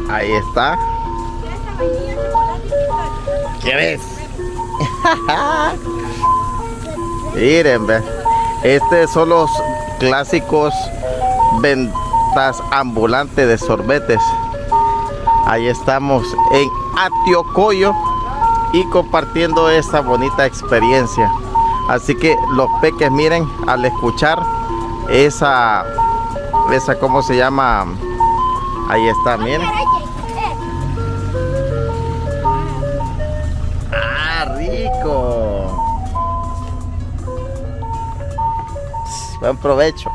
Ahí está. ¿Qué ves? Miren, ve. Estos son los clásicos ventas ambulantes de sorbetes. Ahí estamos en Atiocoyo y compartiendo esta bonita experiencia. Así que los peques, miren, al escuchar esa ¿cómo se llama? Ahí está, miren. ¡Ah, rico! Buen provecho.